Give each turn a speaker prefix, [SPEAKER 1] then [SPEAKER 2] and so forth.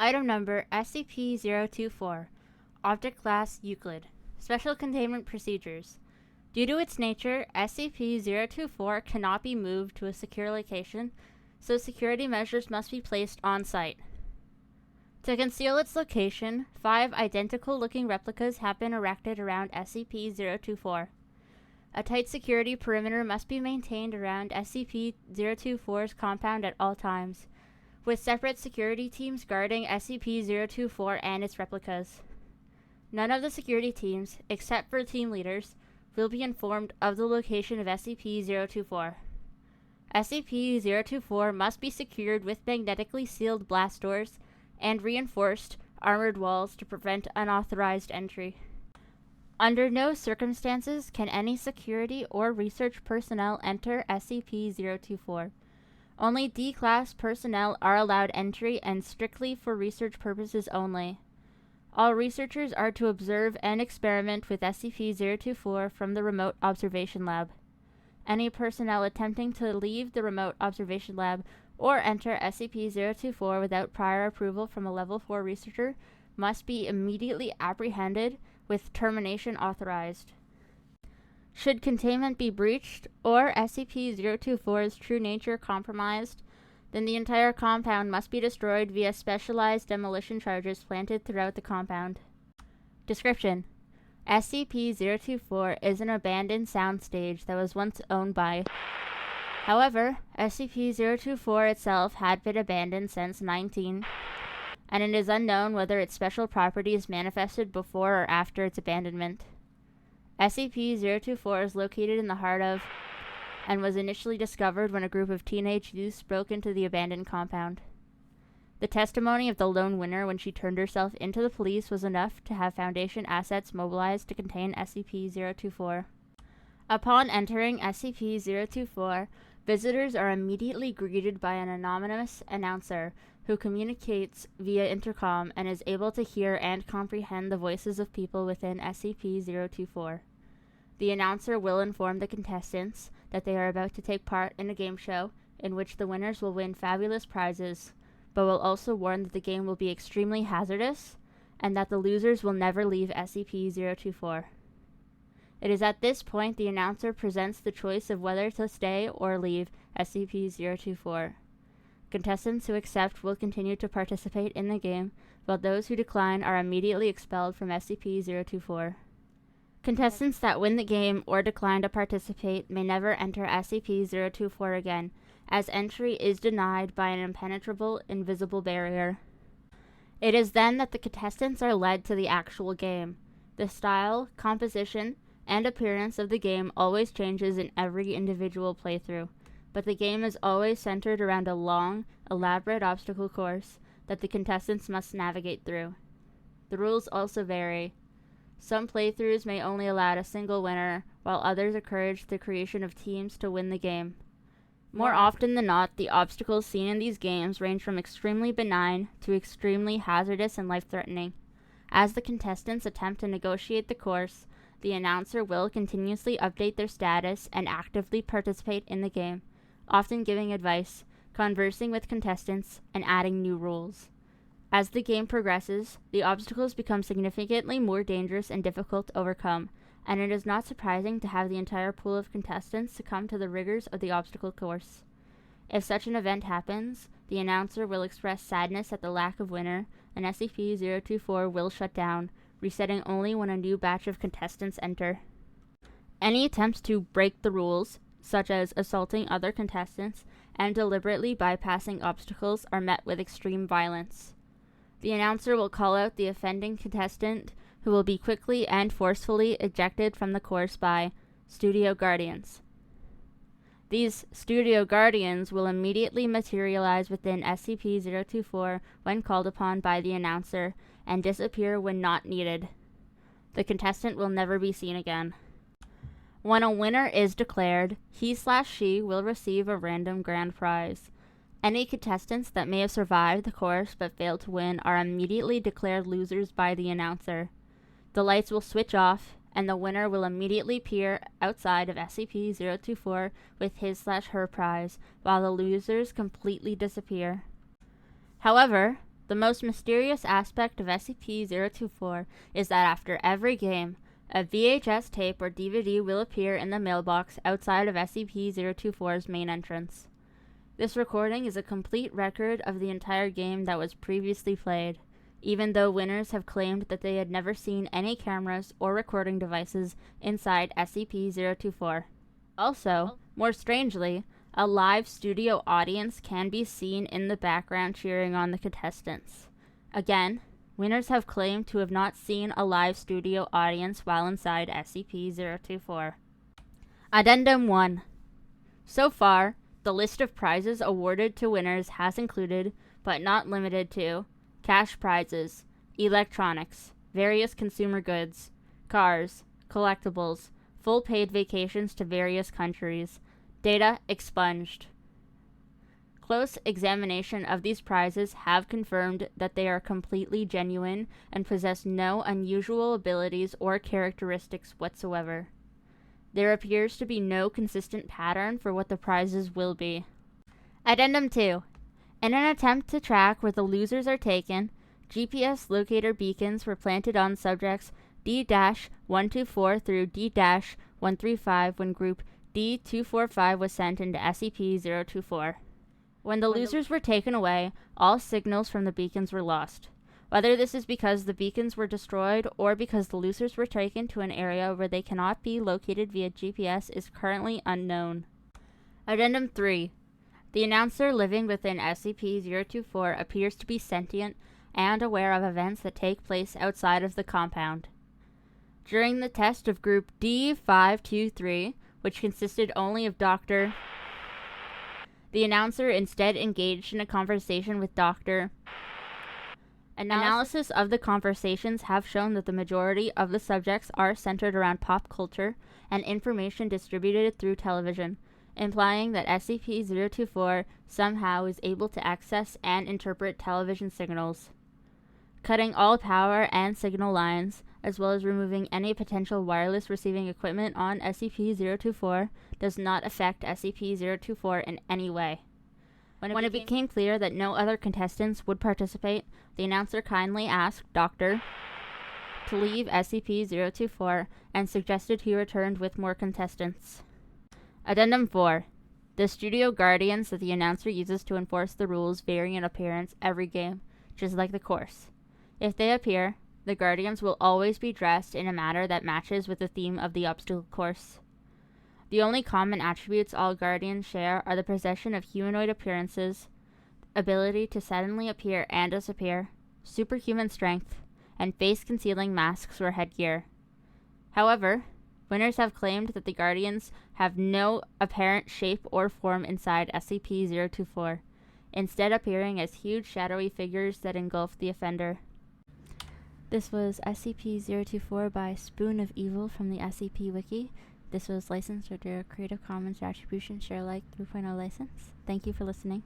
[SPEAKER 1] Item number SCP-024. Object Class Euclid. Special Containment Procedures. Due to its nature, SCP-024 cannot be moved to a secure location, so security measures must be placed on site. To conceal its location, 5 identical-looking replicas have been erected around SCP-024. A tight security perimeter must be maintained around SCP-024's compound at all times, with separate security teams guarding SCP-024 and its replicas. None of the security teams, except for team leaders, will be informed of the location of SCP-024. SCP-024 must be secured with magnetically sealed blast doors and reinforced armored walls to prevent unauthorized entry. Under no circumstances can any security or research personnel enter SCP-024. Only D-Class personnel are allowed entry and strictly for research purposes only. All researchers are to observe and experiment with SCP-024 from the Remote Observation Lab. Any personnel attempting to leave the Remote Observation Lab or enter SCP-024 without prior approval from a Level 4 researcher must be immediately apprehended with termination authorized. Should containment be breached or SCP-024's true nature compromised, then the entire compound must be destroyed via specialized demolition charges planted throughout the compound. Description: SCP-024 is an abandoned soundstage that was once owned by. However, SCP-024 itself had been abandoned since 19, and it is unknown whether its special properties manifested before or after its abandonment. SCP-024 is located in the heart of, and was initially discovered when a group of teenage youths broke into the abandoned compound. The testimony of the lone winner when she turned herself into the police was enough to have Foundation assets mobilized to contain SCP-024. Upon entering SCP-024, visitors are immediately greeted by an anonymous announcer who communicates via intercom and is able to hear and comprehend the voices of people within SCP-024. The announcer will inform the contestants that they are about to take part in a game show in which the winners will win fabulous prizes, but will also warn that the game will be extremely hazardous and that the losers will never leave SCP-024. It is at this point the announcer presents the choice of whether to stay or leave SCP-024. Contestants who accept will continue to participate in the game, while those who decline are immediately expelled from SCP-024. Contestants that win the game or decline to participate may never enter SCP-024 again, as entry is denied by an impenetrable, invisible barrier. It is then that the contestants are led to the actual game. The style, composition, and appearance of the game always changes in every individual playthrough, but the game is always centered around a long, elaborate obstacle course that the contestants must navigate through. The rules also vary. Some playthroughs may only allow a single winner, while others encourage the creation of teams to win the game. More often than not, the obstacles seen in these games range from extremely benign to extremely hazardous and life-threatening. As the contestants attempt to negotiate the course, the announcer will continuously update their status and actively participate in the game, often giving advice, conversing with contestants, and adding new rules. As the game progresses, the obstacles become significantly more dangerous and difficult to overcome, and it is not surprising to have the entire pool of contestants succumb to the rigors of the obstacle course. If such an event happens, the announcer will express sadness at the lack of winner, and SCP-024 will shut down, resetting only when a new batch of contestants enter. Any attempts to break the rules, such as assaulting other contestants and deliberately bypassing obstacles, are met with extreme violence. The announcer will call out the offending contestant, who will be quickly and forcefully ejected from the course by Studio Guardians. These Studio Guardians will immediately materialize within SCP-024 when called upon by the announcer and disappear when not needed. The contestant will never be seen again. When a winner is declared, he/she will receive a random grand prize. Any contestants that may have survived the course but failed to win are immediately declared losers by the announcer. The lights will switch off, and the winner will immediately appear outside of SCP-024 with his/her prize, while the losers completely disappear. However, The most mysterious aspect of SCP-024 is that after every game, a VHS tape or DVD will appear in the mailbox outside of SCP-024's main entrance. This recording is a complete record of the entire game that was previously played, even though winners have claimed that they had never seen any cameras or recording devices inside SCP-024. Also, more strangely, a live studio audience can be seen in the background cheering on the contestants. Again, winners have claimed to have not seen a live studio audience while inside SCP-024. Addendum 1. So far, the list of prizes awarded to winners has included, but not limited to, cash prizes, electronics, various consumer goods, cars, collectibles, full paid vacations to various countries, data expunged. Close examination of these prizes have confirmed that they are completely genuine and possess no unusual abilities or characteristics whatsoever. There appears to be no consistent pattern for what the prizes will be. Addendum 2. In an attempt to track where the losers are taken, GPS locator beacons were planted on subjects D-124 through D-135 when group D-245 was sent into SCP-024. When the losers were taken away, all signals from the beacons were lost. Whether this is because the beacons were destroyed or because the losers were taken to an area where they cannot be located via GPS is currently unknown. Addendum 3. The announcer living within SCP-024 appears to be sentient and aware of events that take place outside of the compound. During the test of Group D-523, which consisted only of Dr. The announcer instead engaged in a conversation with Dr. Analysis of the conversations have shown that the majority of the subjects are centered around pop culture and information distributed through television, implying that SCP-024 somehow is able to access and interpret television signals. Cutting all power and signal lines, as well as removing any potential wireless receiving equipment on SCP-024, does not affect SCP-024 in any way. When it became clear that no other contestants would participate, the announcer kindly asked Dr. to leave SCP-024 and suggested he returned with more contestants. Addendum 4. The studio guardians that the announcer uses to enforce the rules vary in appearance every game, just like the course. If they appear, the guardians will always be dressed in a manner that matches with the theme of the obstacle course. The only common attributes all guardians share are the possession of humanoid appearances, ability to suddenly appear and disappear, superhuman strength, and face-concealing masks or headgear. However, winners have claimed that the guardians have no apparent shape or form inside SCP-024, instead appearing as huge shadowy figures that engulf the offender. This was SCP-024 by Spoon of Evil from the SCP Wiki. This was licensed under a Creative Commons Attribution Share Alike 3.0 license. Thank you for listening.